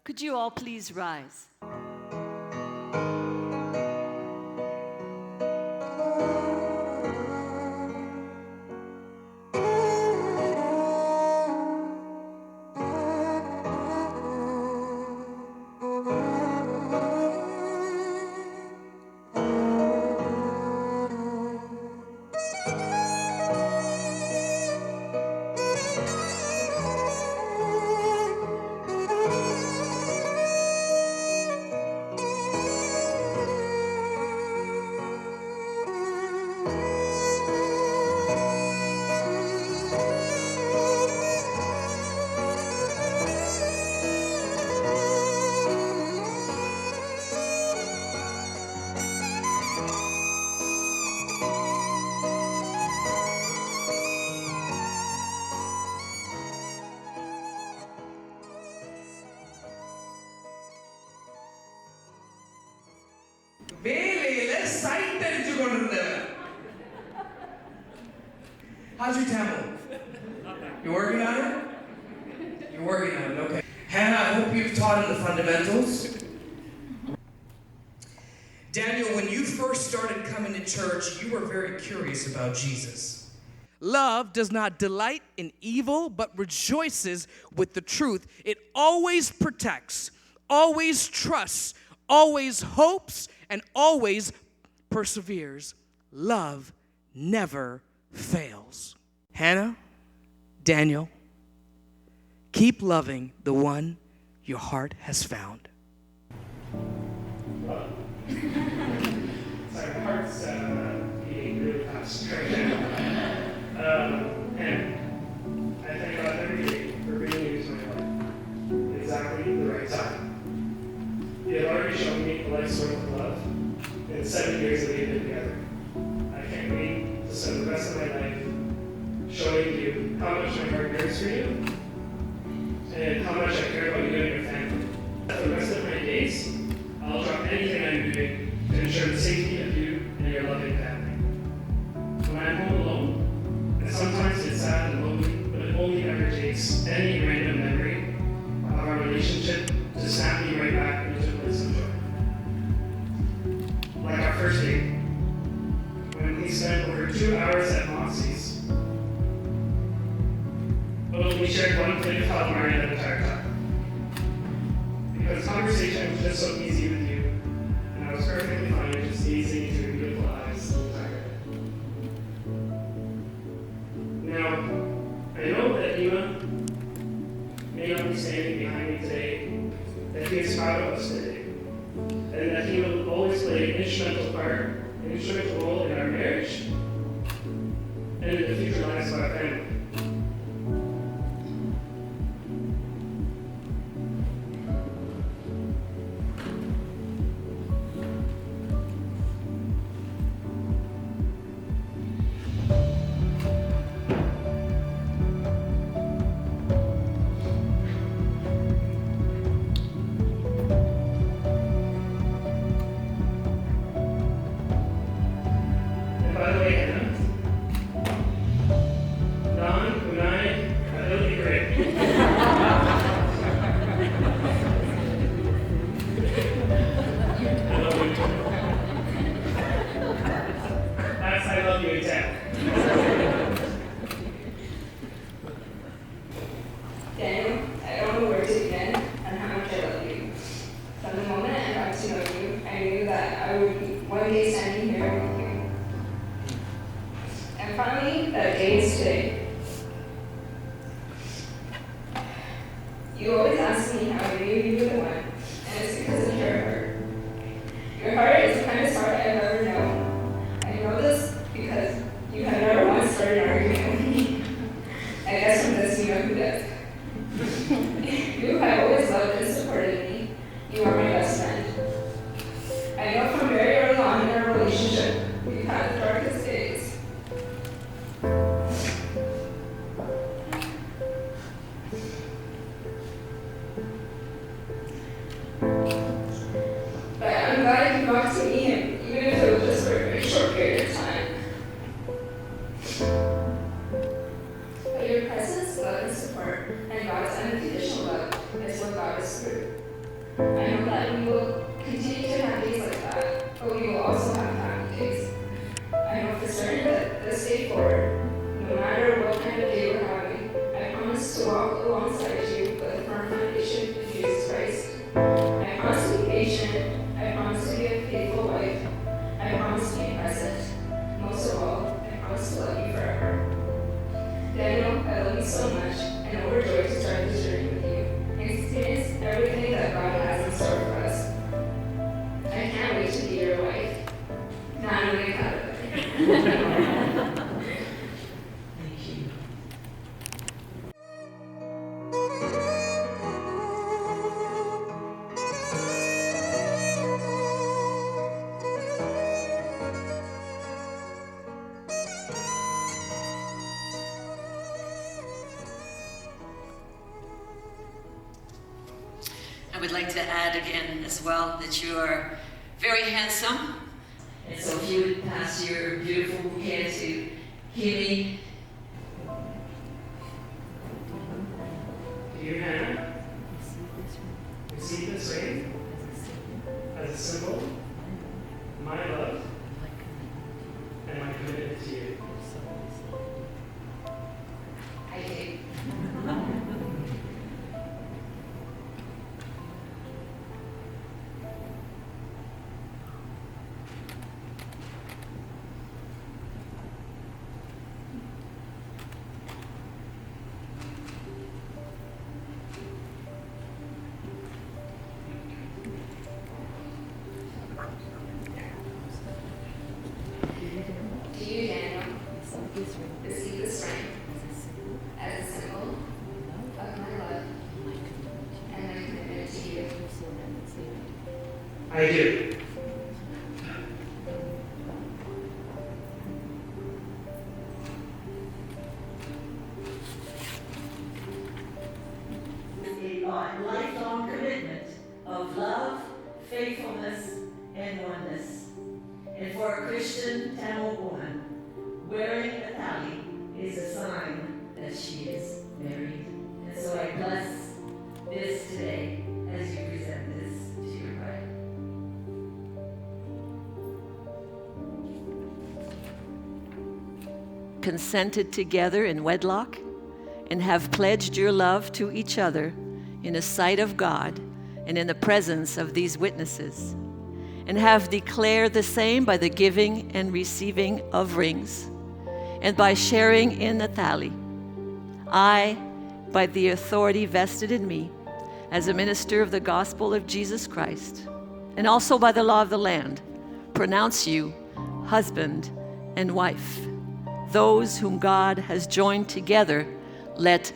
Could you all please rise? How's your Tamil? You're working on it? You're working on it, okay. Hannah, I hope you've taught in the fundamentals. Daniel, when you first started coming to church, you were very curious about Jesus. Love does not delight in evil, but rejoices with the truth. It always protects, always trusts, always hopes, and always perseveres. Love never fails. Hannah, Daniel, keep loving the one your heart has found. Sorry, my heart's beating really fast right now. And I thank God every day for bringing you to my life at exactly the right time. You have already shown me a life's worth of love in the 7 years that we've been together. I can't wait to spend the rest of my life showing you how much my heart yearns for you and how much I care about you and your family. For the rest of my days, I'll drop anything I'm doing to ensure the safety of you and your loving family. When I'm home alone, and sometimes it's sad and lonely, but it only ever takes any random memory of our relationship to snap me right back into a place of joy. Like our first date, when we spent over 2 hours at Moxie's, but we shared one plate of calamari that entire time. Because conversation was just so easy with you, and I was perfectly fine with just eating instrumental part, an instrumental role in our marriage and in the future lives of our family. And by the way, Hannah, Don, Unai, that'll be great. I love you. That's I love you exact. Daniel, I don't know where to begin on how much I love you. From the moment I got to know you, I knew that I would be one day standing here with you. And finally, that day is today. You always ask me how I knew you were the one, and it's because of your heart. Your heart is the kindest heart I've ever known. I know this because you have never once started arguing with me. I guess from this you know who does. You have always loved and supported me. You are my best friend. I know from very early on in our relationship, we've had the darkest days. But I'm glad you got to meet him, even if it was just for a very short period of time. But your presence, love, and support, and God's unconditional love is what got us through. I know that we will continue to have days like that, but we will also have happy days. I know for certain that this day forward, no matter what kind of day we're having, I promise to walk alongside you with a firm foundation in Jesus Christ. I promise to be patient. I promise to be a faithful wife. I promise to be present. Most of all, I promise to love you forever. Daniel, I love you so much, and I'm overjoyed to start this journey with you and experience everything that God has in store for us. I can't wait to be your wife. Now I'm really proud of it. Thank you. I would like to add again as well that you are very handsome. And so if you would pass your beautiful bouquet to Kimi. Dear Hannah, receive this ring as a symbol of my love and my commitment to you. I do. To you, Daniel, receive this ring as a symbol of my love and my commitment to you. I do. A lifelong commitment of love, faithfulness, and oneness. And for a Christian Tamil woman, wearing a tali is a sign that she is married. And so I bless this today as you present this to your bride. Consented together in wedlock and have pledged your love to each other in the sight of God and in the presence of these witnesses, and have declared the same by the giving and receiving of rings, and by sharing in the tali. I, by the authority vested in me as a minister of the gospel of Jesus Christ, and also by the law of the land, pronounce you husband and wife. Those whom God has joined together, let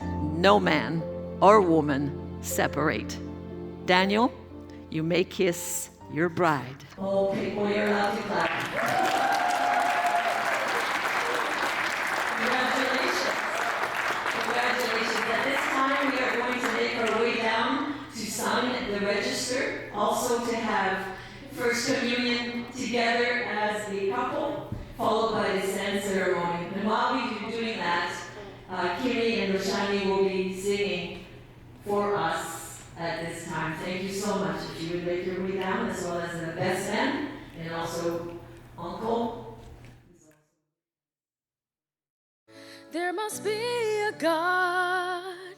no man or woman separate. Daniel, you may kiss your bride. Oh, people, you're allowed to clap. Congratulations. Congratulations. At this time, we are going to make our way down to sign the register, also to have First Communion together as the couple, followed by the sand ceremony. And while we're doing that, Kimmy and Roshani will be singing for us at this time. Thank you so much. If you would make your way down, as well as the best man and also Uncle. There must be a God,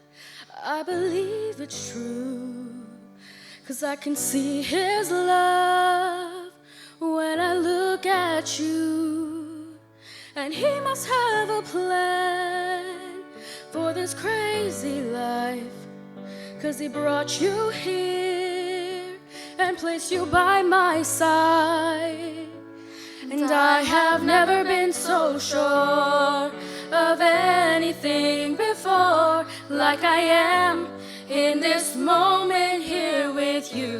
I believe it's true, 'cause I can see His love when I look at you. And He must have a plan for this crazy life, 'cause He brought you here and placed you by my side. And I have never been so sure of anything before, like I am in this moment here with you.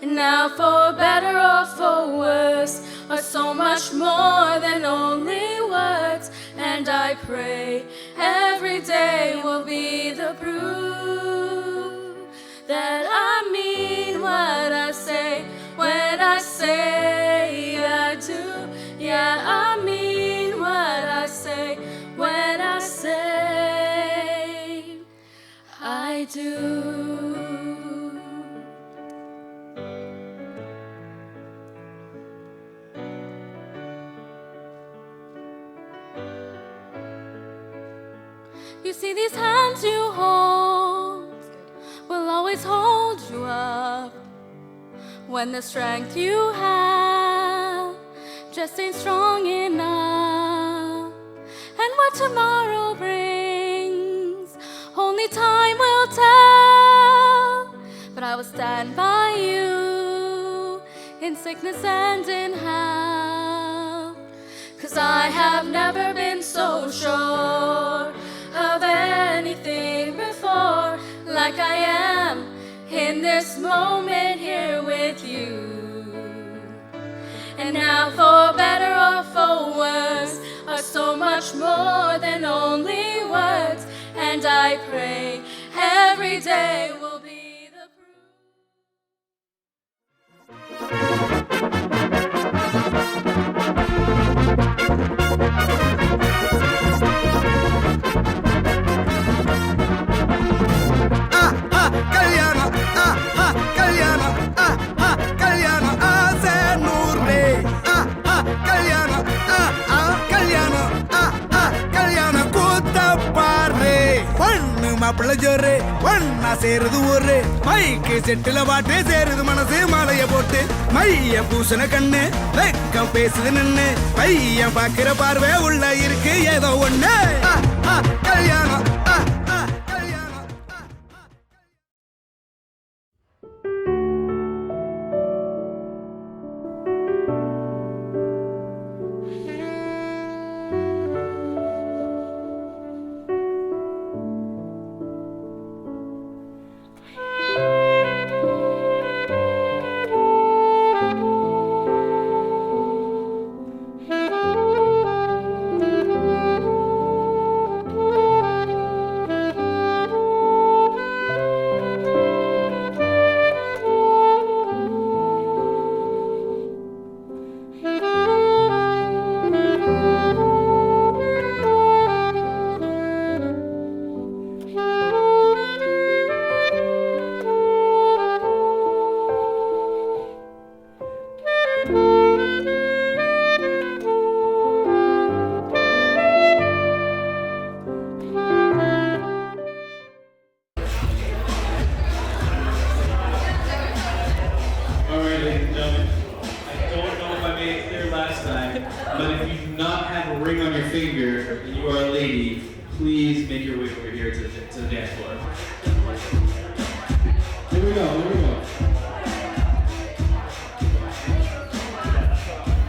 And now for better or for worse, are so much more than only words. And I pray every day will be the proof that I mean what I say when I say I do. Yeah, I mean what I say when I say I do. You see, these hands you hold will always hold you up when the strength you have just ain't strong enough. And what tomorrow brings, only time will tell. But I will stand by you in sickness and in health, 'cause I have never been so sure of anything before, like I am in this moment here with you. And now for better or for worse, are so much more than only words. And I pray every day will be the மாப்பிள்ள ஜோரு ஒன்னா சேருது ஒரு மைக்கு செட்டுல பாட்டு சேருது மனசு மாலைய போட்டு மைய பூசண கண்ணு வெக்கம் பேசுது நின்னு பையன் பாக்குற பார்வை உள்ள இருக்கு ஏதோ ஒண்ணு கல்யாணம்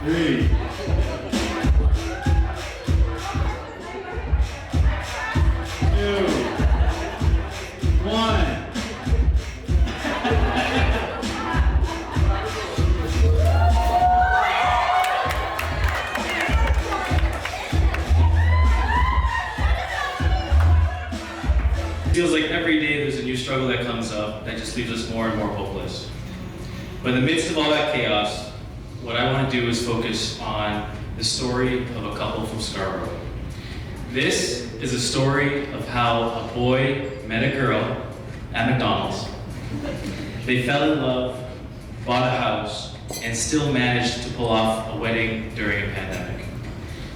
3, 2, 1. It feels like every day there's a new struggle that comes up that just leaves us more and more hopeless. But in the midst of all that chaos, what I want to do is focus on the story of a couple from Scarborough. This is a story of how a boy met a girl at McDonald's. They fell in love, bought a house, and still managed to pull off a wedding during a pandemic.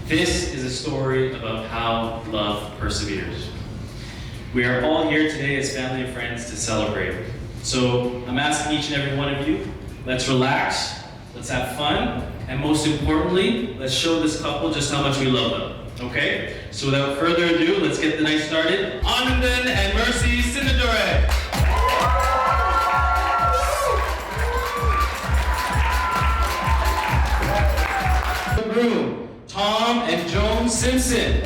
This is a story about how love perseveres. We are all here today as family and friends to celebrate. So I'm asking each and every one of you, let's relax, let's have fun, and most importantly, let's show this couple just how much we love them, okay? So without further ado, let's get the night started. Anandan and Mercy Sinadore. The groom, Tom and Joan Simpson.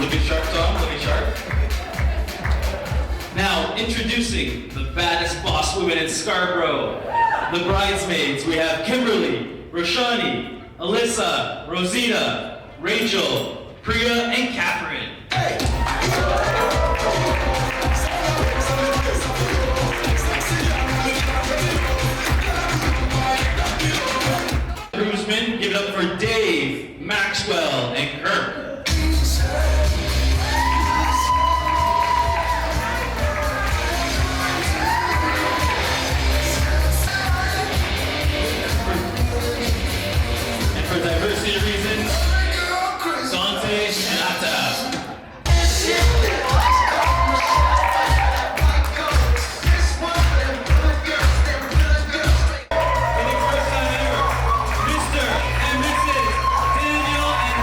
Looking sharp, Tom, looking sharp. Now, introducing the baddest boss women in Scarborough. The bridesmaids, we have Kimberly, Roshani, Alyssa, Rosita, Rachel, Priya, and Catherine. Groomsmen, give it up for Dave, Maxwell, and Kirk. For diversity reasons, Dante and Atta. For the first time ever, Mr. and Mrs. Daniel and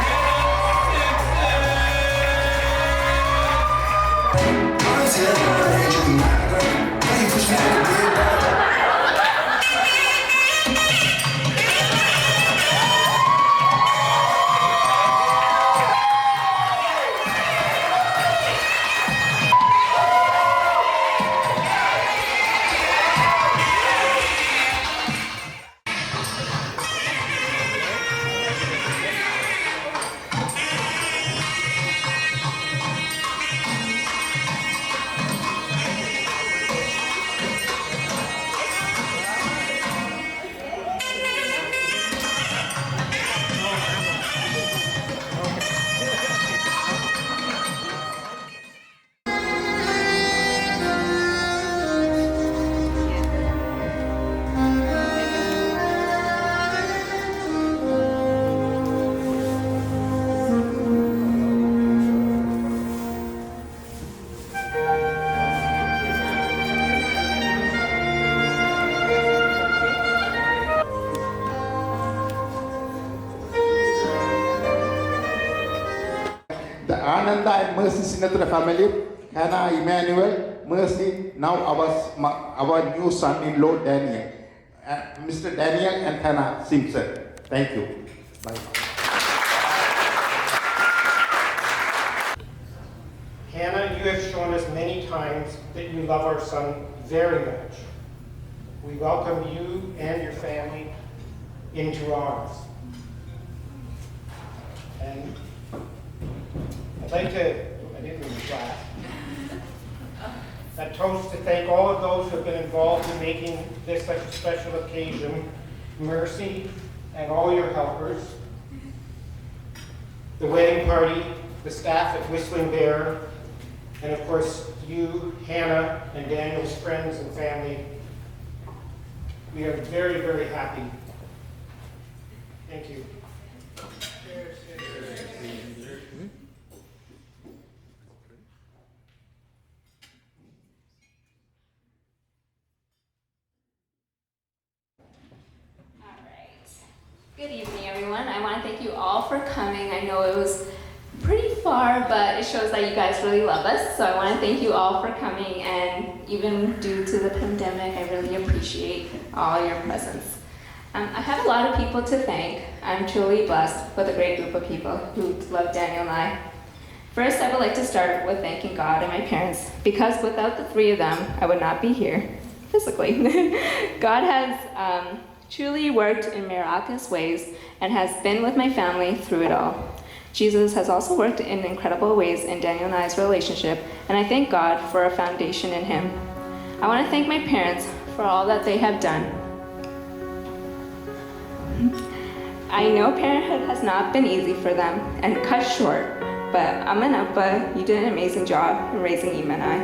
The Ananda and Mercy Sinatra family, Hannah, Emmanuel, Mercy, now our new son-in-law Daniel, Mr. Daniel and Hannah Simpson. Thank you. Bye. Hannah, you have shown us many times that you love our son very much. We welcome you and your family into ours. And I'd like to, I didn't mean to clap, a toast to thank all of those who have been involved in making this such a special occasion. Mercy and all your helpers, the wedding party, the staff at Whistling Bear, and of course you, Hannah, and Daniel's friends and family. We are very, very happy. Thank you. Cheers. Good evening, everyone. I want to thank you all for coming. I know it was pretty fun. far, but it shows that you guys really love us. So I want to thank you all for coming, and even due to the pandemic, I really appreciate all your presence. I have a lot of people to thank. I'm truly blessed with a great group of people who love Daniel and I. First, I would like to start with thanking God and my parents, because without the three of them, I would not be here physically. God has truly worked in miraculous ways and has been with my family through it all. Jesus has also worked in incredible ways in Daniel and I's relationship, and I thank God for a foundation in him. I want to thank my parents for all that they have done. I know parenthood has not been easy for them and cut short, but Amma and Appa, you did an amazing job in raising Ima and I.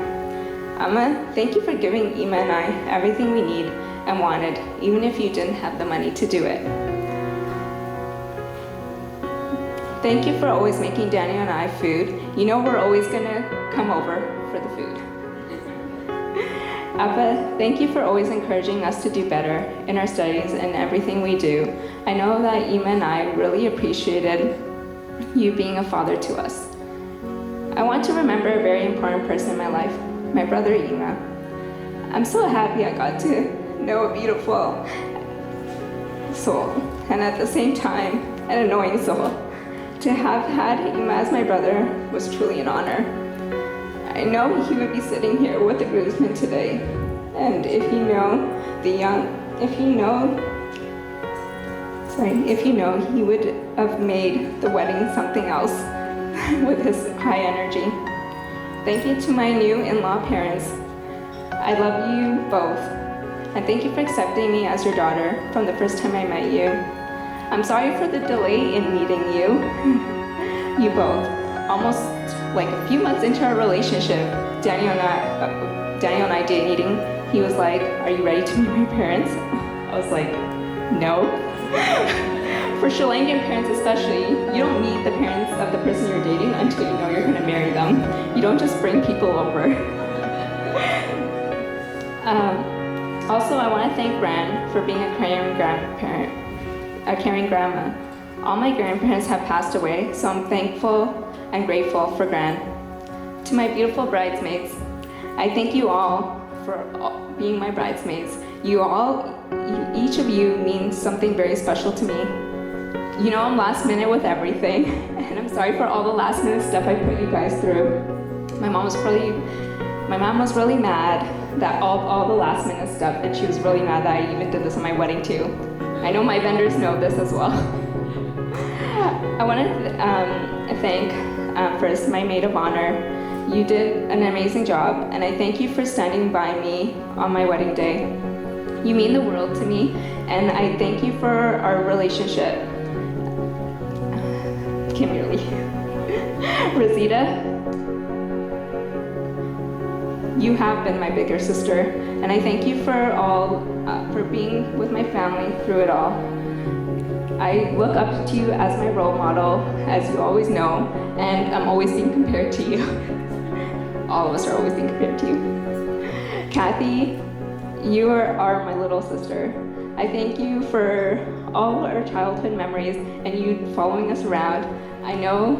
Amma, thank you for giving Ima and I everything we need and wanted, even if you didn't have the money to do it. Thank you for always making Daniel and I food. You know we're always gonna come over for the food. Appa, thank you for always encouraging us to do better in our studies and everything we do. I know that Ima and I really appreciated you being a father to us. I want to remember a very important person in my life, my brother Ima. I'm so happy I got to know a beautiful soul, and at the same time, an annoying soul. To have had Ima as my brother was truly an honor. I know he would be sitting here with the groomsmen today, and if you know, he would have made the wedding something else with his high energy. Thank you to my new in-law parents. I love you both, and thank you for accepting me as your daughter from the first time I met you. I'm sorry for the delay in meeting you, you both. Almost like a few months into our relationship, Daniel and I dating, he was like, "Are you ready to meet my parents?" I was like, "No." For Sri Lankan parents especially, you don't meet the parents of the person you're dating until you know you're gonna marry them. You don't just bring people over. Also, I want to thank Gran for being a caring grandparent, a caring grandma. All my grandparents have passed away, so I'm thankful and grateful for Gran. To my beautiful bridesmaids, I thank you all for being my bridesmaids. Each of you means something very special to me. You know I'm last minute with everything, and I'm sorry for all the last minute stuff I put you guys through. My mom was really mad that all the last minute stuff, and she was really mad that I even did this on my wedding too. I know my vendors know this as well. I want to thank first my maid of honor. You did an amazing job, and I thank you for standing by me on my wedding day. You mean the world to me, and I thank you for our relationship. Kimberly. Rosita, you have been my bigger sister, and I thank you for being with my family through it all. I look up to you as my role model, as you always know, and I'm always being compared to you. All of us are always being compared to you. Kathy, you are my little sister. I thank you for all our childhood memories and you following us around. I know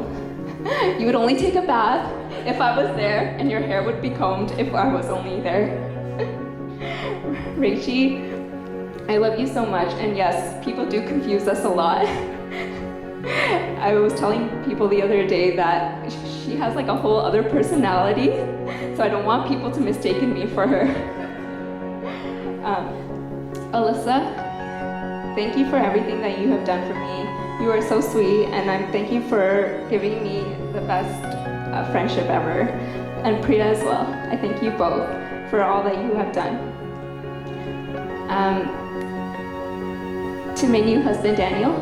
you would only take a bath if I was there, and your hair would be combed if I was only there. Rachie, I love you so much, and yes, people do confuse us a lot. I was telling people the other day that she has like a whole other personality, so I don't want people to mistake me for her. Alyssa, thank you for everything that you have done for me. You are so sweet, and I'm thank you for giving me the best friendship ever. And Priya as well. I thank you both for all that you have done. To my new husband, Daniel.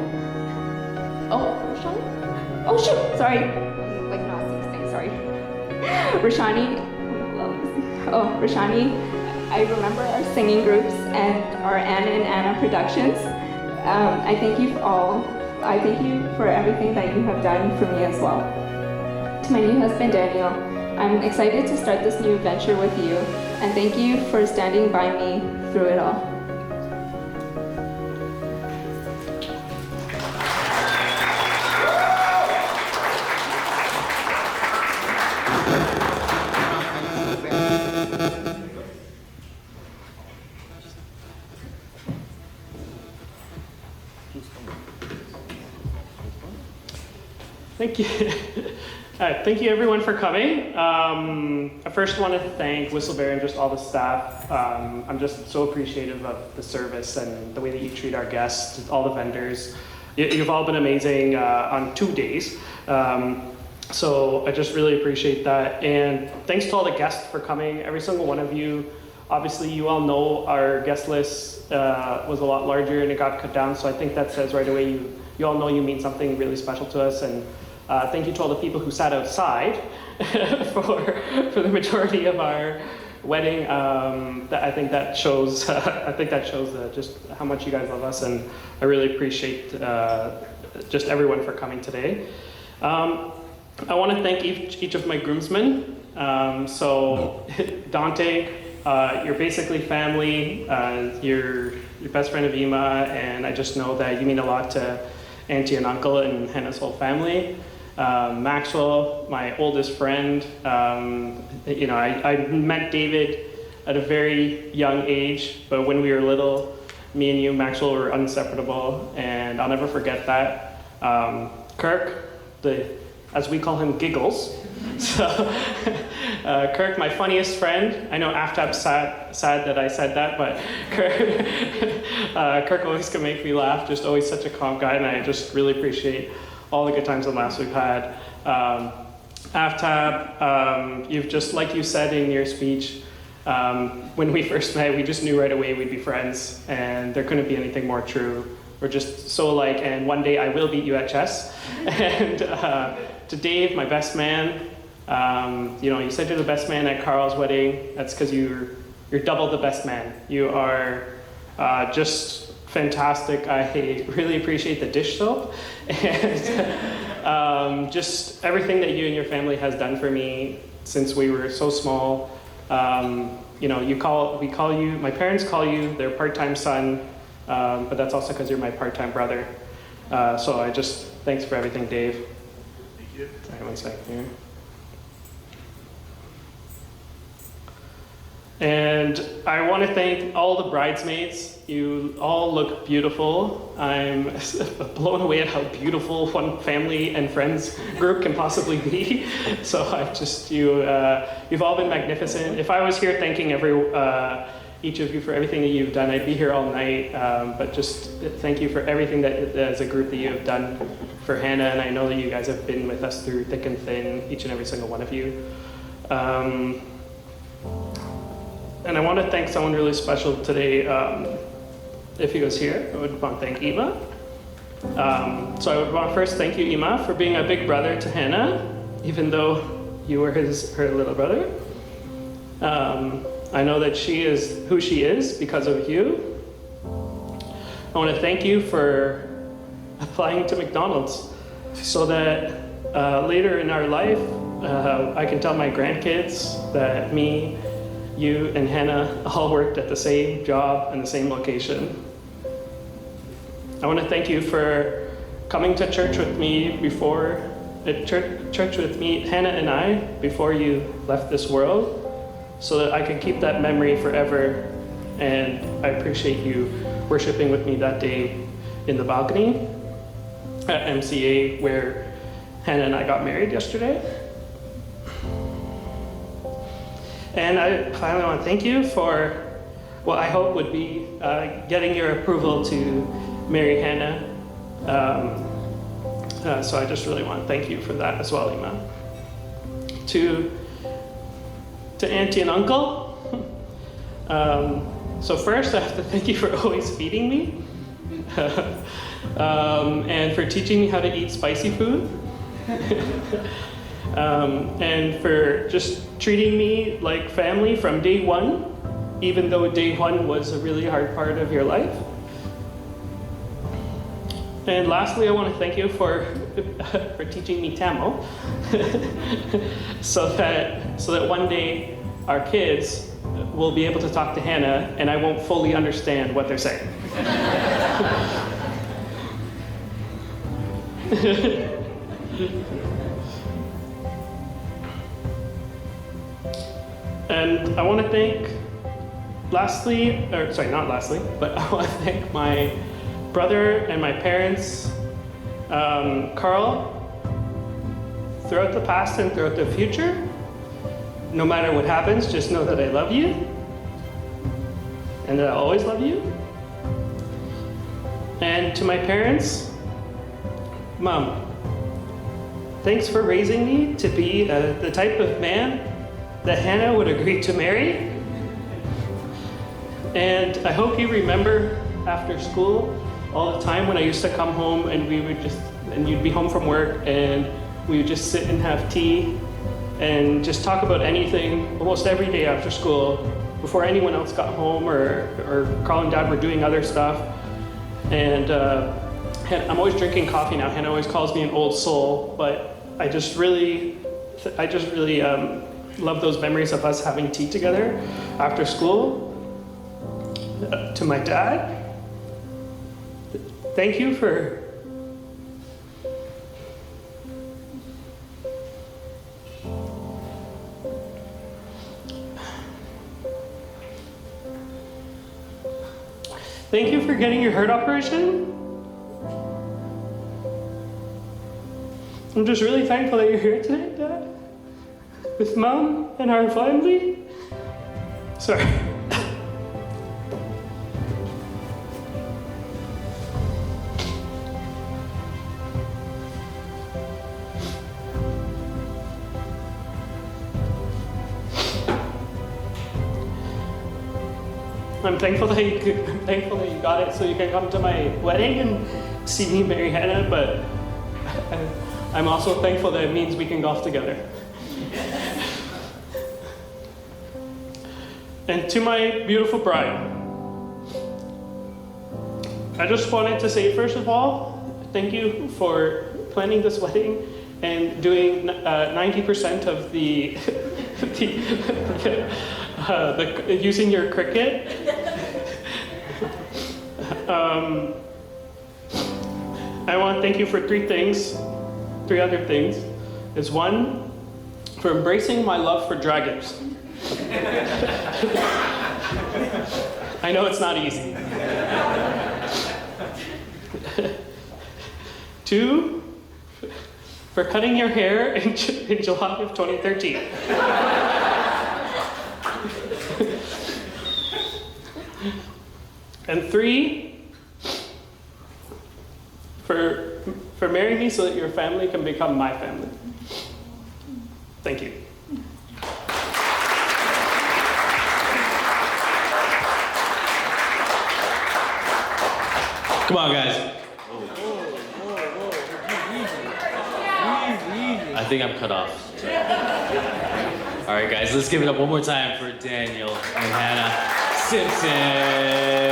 Oh shoot, sorry. Like not seeing things, sorry. Rashani, I remember our singing groups and our Anna and Anna productions. I thank you all. I thank you for everything that you have done for me as well. To my new husband, Daniel, I'm excited to start this new adventure with you, and thank you for standing by me through it all. Thank you. Thank you everyone for coming. I first want to thank Whistleberry and just all the staff. I'm just so appreciative of the service and the way that you treat our guests, all the vendors. You've all been amazing on 2 days. So I just really appreciate that. And thanks to all the guests for coming, every single one of you. Obviously, you all know our guest list was a lot larger and it got cut down. So I think that says right away, you all know you mean something really special to us. And thank you to all the people who sat outside for the majority of our wedding. I think that shows. Just how much you guys love us, and I really appreciate just everyone for coming today. I want to thank each of my groomsmen. So Dante, you're basically family. You're best friend of Ima, and I just know that you mean a lot to Auntie and Uncle and Hannah's whole family. Maxwell, my oldest friend. I met David at a very young age, but when we were little, me and you, Maxwell, were inseparable, and I'll never forget that. Kirk, as we call him, Giggles. So, Kirk, my funniest friend. I know Aftab's sad that I said that, but Kirk always can make me laugh. Just always such a calm guy, and I just really appreciate all the good times and laughs we've had. Aftab, you've just, like you said in your speech, when we first met, we just knew right away we'd be friends, and there couldn't be anything more true. We're just so alike, and one day I will beat you at chess. And to Dave, my best man, you said you're the best man at Carl's wedding. That's because you're double the best man. You are just fantastic. I really appreciate the dish soap, and just everything that you and your family has done for me since we were so small. My parents call you their part-time son, but that's also because you're my part-time brother. So thanks for everything, Dave. Thank you. Sorry, one second here. And I want to thank all the bridesmaids. You all look beautiful. I'm blown away at how beautiful one family and friends group can possibly be. So you've all been magnificent. If I was here thanking each of you for everything that you've done, I'd be here all night. But just thank you for everything that as a group that you have done for Hannah. And I know that you guys have been with us through thick and thin, each and every single one of you. And I want to thank someone really special today. If he was here, I would want to thank Ima. So I would want to first thank you, Ima, for being a big brother to Hannah, even though you were her little brother. I know that she is who she is because of you. I want to thank you for applying to McDonald's so that later in our life, I can tell my grandkids that me, you, and Hannah all worked at the same job and the same location. I want to thank you for coming to church with me Hannah and I, before you left this world, so that I can keep that memory forever. And I appreciate you worshiping with me that day in the balcony at MCA, where Hannah and I got married yesterday. And I finally want to thank you for what I hope would be getting your approval to marry Hannah. So I just really want to thank you for that as well, Ima. To Auntie and Uncle. So first I have to thank you for always feeding me. And for teaching me how to eat spicy food. And for just treating me like family from day one, even though day one was a really hard part of your life. And lastly, I want to thank you for teaching me Tamil, so that one day our kids will be able to talk to Hannah and I won't fully understand what they're saying. And I want to thank, not lastly, but I want to thank my brother and my parents, Carl, throughout the past and throughout the future. No matter what happens, just know that I love you and that I'll always love you. And to my parents, Mom, thanks for raising me to be the type of man that Hannah would agree to marry. And I hope you remember after school all the time when I used to come home and you'd be home from work and we would just sit and have tea and just talk about anything almost every day after school before anyone else got home or Carl and Dad were doing other stuff. And I'm always drinking coffee now. Hannah always calls me an old soul, but I just really love those memories of us having tea together after school. To my dad, thank you for getting your heart operation. I'm just really thankful that you're here today, Dad, with Mom and our family. Sorry. I'm thankful that you got it so you can come to my wedding and see me marry Hannah, but I'm also thankful that it means we can golf together. And to my beautiful bride, I just wanted to say, first of all, thank you for planning this wedding and doing 90% of the using your Cricut. I want to thank you for three other things. Is one, for embracing my love for dragons. I know it's not easy. 2, for cutting your hair in July of 2013. And 3, for marrying me so that your family can become my family. Thank you. Come on, guys. I think I'm cut off. All right, guys, let's give it up one more time for Daniel and Hannah Simpson.